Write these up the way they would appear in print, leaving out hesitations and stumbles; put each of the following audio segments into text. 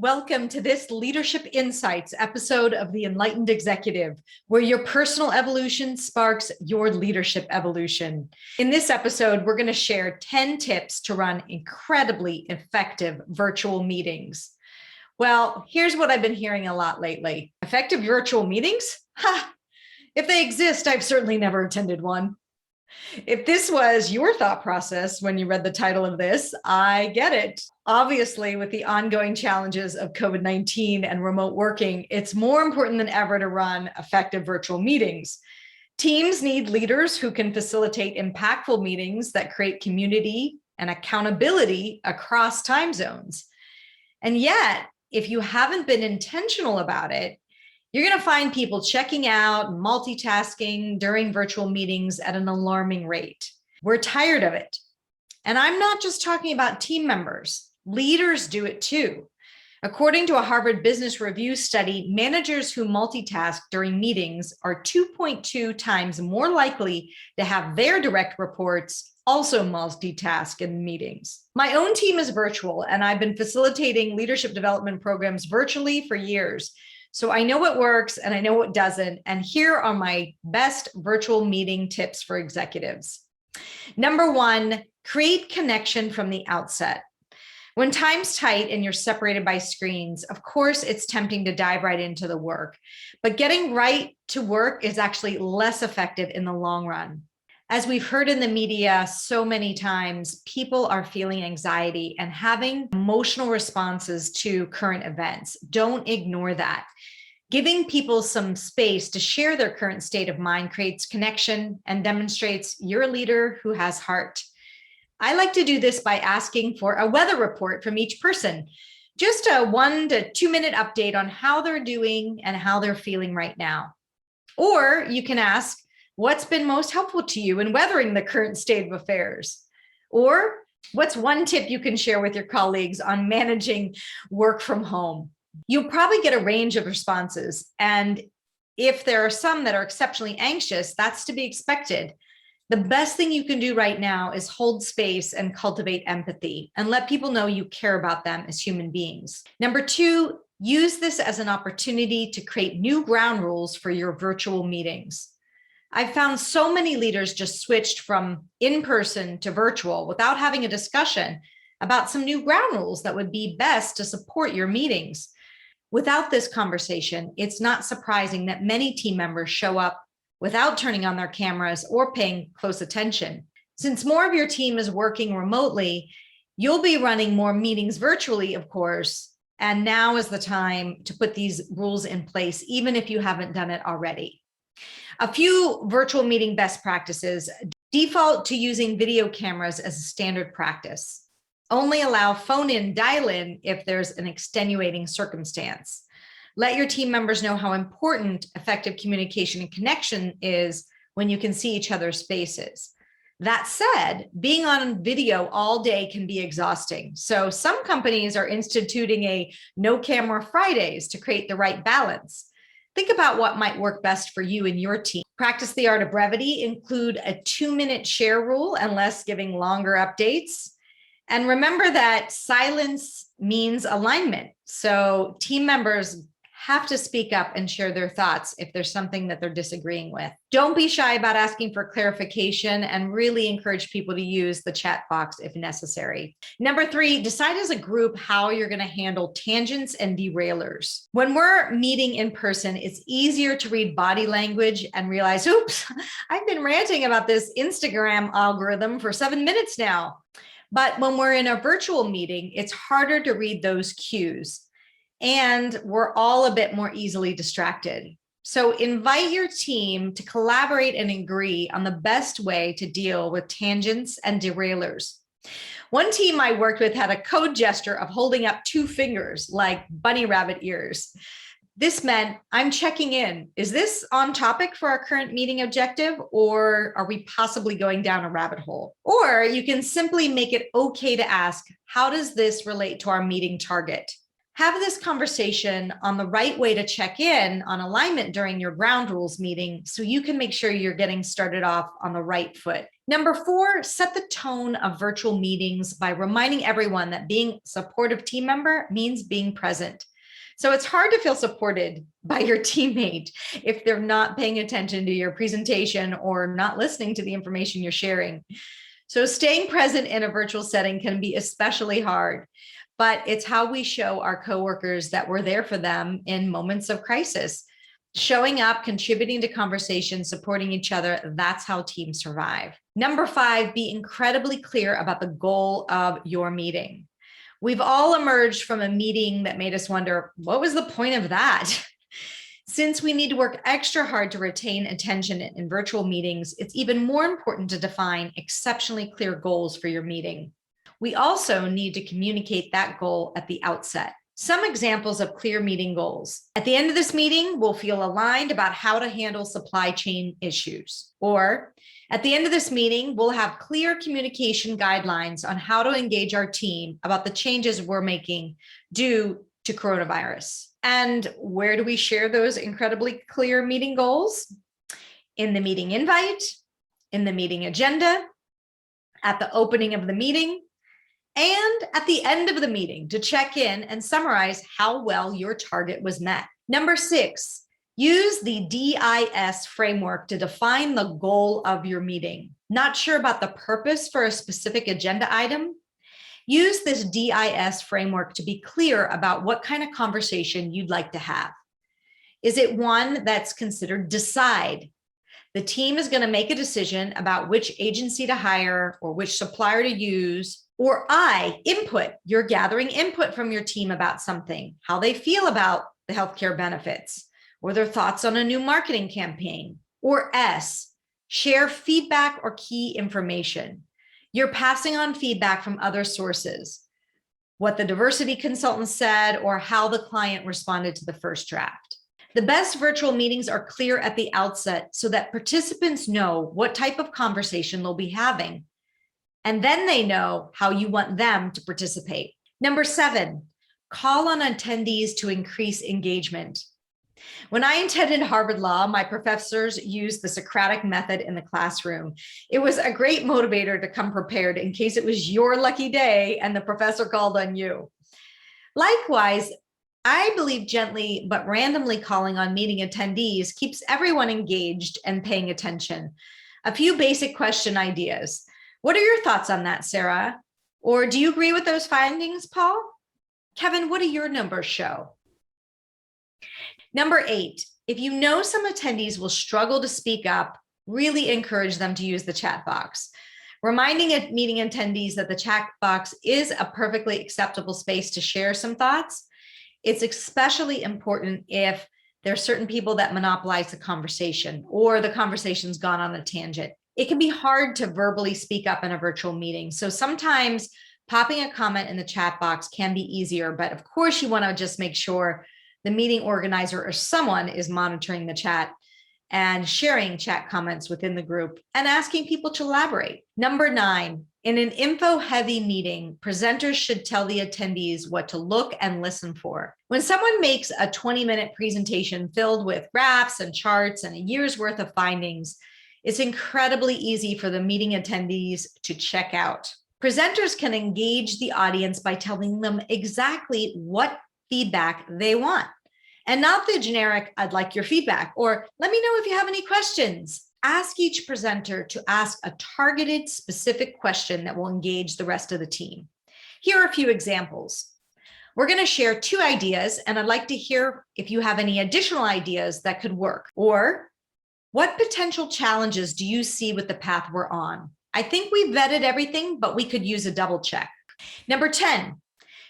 Welcome to this Leadership Insights episode of the Enlightened Executive, where your personal evolution sparks your leadership evolution. In this episode, we're going to share 10 tips to run incredibly effective virtual meetings. Well, here's what I've been hearing a lot lately. Effective virtual meetings? Ha! If they exist, I've certainly never attended one. If this was your thought process when you read the title of this, I get it. Obviously, with the ongoing challenges of COVID-19 and remote working, it's more important than ever to run effective virtual meetings. Teams need leaders who can facilitate impactful meetings that create community and accountability across time zones. And yet, if you haven't been intentional about it, you're going to find people checking out and multitasking during virtual meetings at an alarming rate. We're tired of it. And I'm not just talking about team members. Leaders do it too. According to a Harvard Business Review study, managers who multitask during meetings are 2.2 times more likely to have their direct reports also multitask in meetings. My own team is virtual, and I've been facilitating leadership development programs virtually for years. So I know what works and I know what doesn't. And here are my best virtual meeting tips for executives. Number one, create connection from the outset. When time's tight and you're separated by screens, of course, it's tempting to dive right into the work, but getting right to work is actually less effective in the long run. As we've heard in the media so many times, people are feeling anxiety and having emotional responses to current events. Don't ignore that. Giving people some space to share their current state of mind creates connection and demonstrates you're a leader who has heart. I like to do this by asking for a weather report from each person, just a 1 to 2 minute update on how they're doing and how they're feeling right now. Or you can ask, what's been most helpful to you in weathering the current state of affairs? Or what's one tip you can share with your colleagues on managing work from home? You'll probably get a range of responses. And if there are some that are exceptionally anxious, that's to be expected. The best thing you can do right now is hold space and cultivate empathy and let people know you care about them as human beings. Number two, use this as an opportunity to create new ground rules for your virtual meetings. I've found so many leaders just switched from in-person to virtual without having a discussion about some new ground rules that would be best to support your meetings. Without this conversation, it's not surprising that many team members show up without turning on their cameras or paying close attention. Since more of your team is working remotely, you'll be running more meetings virtually, of course, and now is the time to put these rules in place, even if you haven't done it already. A few virtual meeting best practices: default to using video cameras as a standard practice. Only allow phone-in dial-in if there's an extenuating circumstance. Let your team members know how important effective communication and connection is when you can see each other's faces. That said, being on video all day can be exhausting. So some companies are instituting a no camera Fridays to create the right balance. Think about what might work best for you and your team. Practice the art of brevity. Include a 2-minute share rule unless giving longer updates. And remember that silence means alignment. So team members have to speak up and share their thoughts if there's something that they're disagreeing with. Don't be shy about asking for clarification and really encourage people to use the chat box if necessary. Number three, decide as a group how you're going to handle tangents and derailers. When we're meeting in person, it's easier to read body language and realize, oops, I've been ranting about this Instagram algorithm for 7 minutes now. But when we're in a virtual meeting, it's harder to read those cues. And we're all a bit more easily distracted. So invite your team to collaborate and agree on the best way to deal with tangents and derailers. One team I worked with had a code gesture of holding up 2 fingers like bunny rabbit ears. This meant, I'm checking in. Is this on topic for our current meeting objective, or are we possibly going down a rabbit hole? Or you can simply make it okay to ask, how does this relate to our meeting target? Have this conversation on the right way to check in on alignment during your ground rules meeting so you can make sure you're getting started off on the right foot. Number 4, set the tone of virtual meetings by reminding everyone that being a supportive team member means being present. So it's hard to feel supported by your teammate if they're not paying attention to your presentation or not listening to the information you're sharing. So staying present in a virtual setting can be especially hard, but it's how we show our coworkers that we're there for them in moments of crisis. Showing up, contributing to conversation, supporting each other, that's how teams survive. Number 5, be incredibly clear about the goal of your meeting. We've all emerged from a meeting that made us wonder, what was the point of that? Since we need to work extra hard to retain attention in virtual meetings, it's even more important to define exceptionally clear goals for your meeting. We also need to communicate that goal at the outset. Some examples of clear meeting goals. At the end of this meeting, we'll feel aligned about how to handle supply chain issues. Or at the end of this meeting, we'll have clear communication guidelines on how to engage our team about the changes we're making due to coronavirus. And where do we share those incredibly clear meeting goals? In the meeting invite, in the meeting agenda, at the opening of the meeting, and at the end of the meeting to check in and summarize how well your target was met. Number 6, use the DIS framework to define the goal of your meeting. Not sure about the purpose for a specific agenda item? Use this DIS framework to be clear about what kind of conversation you'd like to have. Is it one that's considered decide? The team is going to make a decision about which agency to hire or which supplier to use. Or I, input, you're gathering input from your team about something, how they feel about the healthcare benefits, or their thoughts on a new marketing campaign. Or S, share feedback or key information. You're passing on feedback from other sources, what the diversity consultant said, or how the client responded to the first draft. The best virtual meetings are clear at the outset so that participants know what type of conversation they'll be having. And then they know how you want them to participate. Number 7, call on attendees to increase engagement. When I attended Harvard Law, my professors used the Socratic method in the classroom. It was a great motivator to come prepared in case it was your lucky day and the professor called on you. Likewise, I believe gently but randomly calling on meeting attendees keeps everyone engaged and paying attention. A few basic question ideas. What are your thoughts on that, Sarah? Or do you agree with those findings, Paul? Kevin, what do your numbers show? Number 8, if you know some attendees will struggle to speak up, really encourage them to use the chat box. Reminding meeting attendees that the chat box is a perfectly acceptable space to share some thoughts. It's especially important if there are certain people that monopolize the conversation or the conversation's gone on a tangent. It can be hard to verbally speak up in a virtual meeting. So sometimes popping a comment in the chat box can be easier, but of course you want to just make sure the meeting organizer or someone is monitoring the chat and sharing chat comments within the group and asking people to elaborate. Number 9, in an info-heavy meeting, presenters should tell the attendees what to look and listen for. When someone makes a 20-minute presentation filled with graphs and charts and a year's worth of findings, it's incredibly easy for the meeting attendees to check out. Presenters can engage the audience by telling them exactly what feedback they want, and not the generic, I'd like your feedback, or let me know if you have any questions. Ask each presenter to ask a targeted, specific question that will engage the rest of the team. Here are a few examples. We're going to share 2 ideas, and I'd like to hear if you have any additional ideas that could work. Or, what potential challenges do you see with the path we're on? I think we vetted everything, but we could use a double check. Number 10,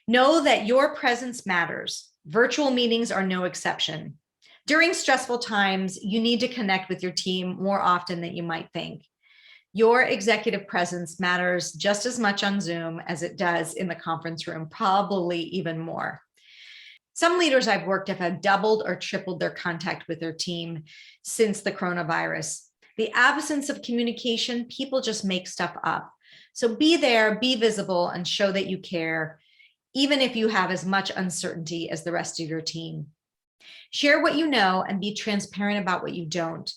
know that your presence matters. Virtual meetings are no exception. During stressful times, you need to connect with your team more often than you might think. Your executive presence matters just as much on Zoom as it does in the conference room, probably even more. Some leaders I've worked with have doubled or tripled their contact with their team since the coronavirus. The absence of communication, people just make stuff up. So be there, be visible, and show that you care, even if you have as much uncertainty as the rest of your team. Share what you know and be transparent about what you don't.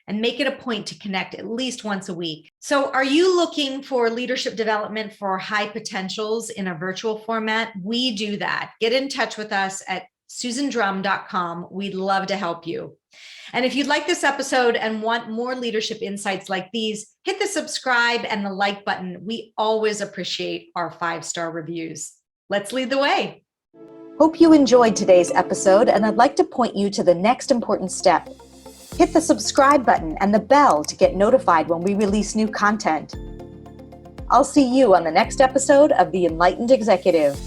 and make it a point to connect at least once a week. So are you looking for leadership development for high potentials in a virtual format? We do that. Get in touch with us at susandrumm.com. We'd love to help you. And if you'd like this episode and want more leadership insights like these, hit the subscribe and the like button. We always appreciate our 5-star reviews. Let's lead the way. Hope you enjoyed today's episode, and I'd like to point you to the next important step. Hit the subscribe button and the bell to get notified when we release new content. I'll see you on the next episode of The Enlightened Executive.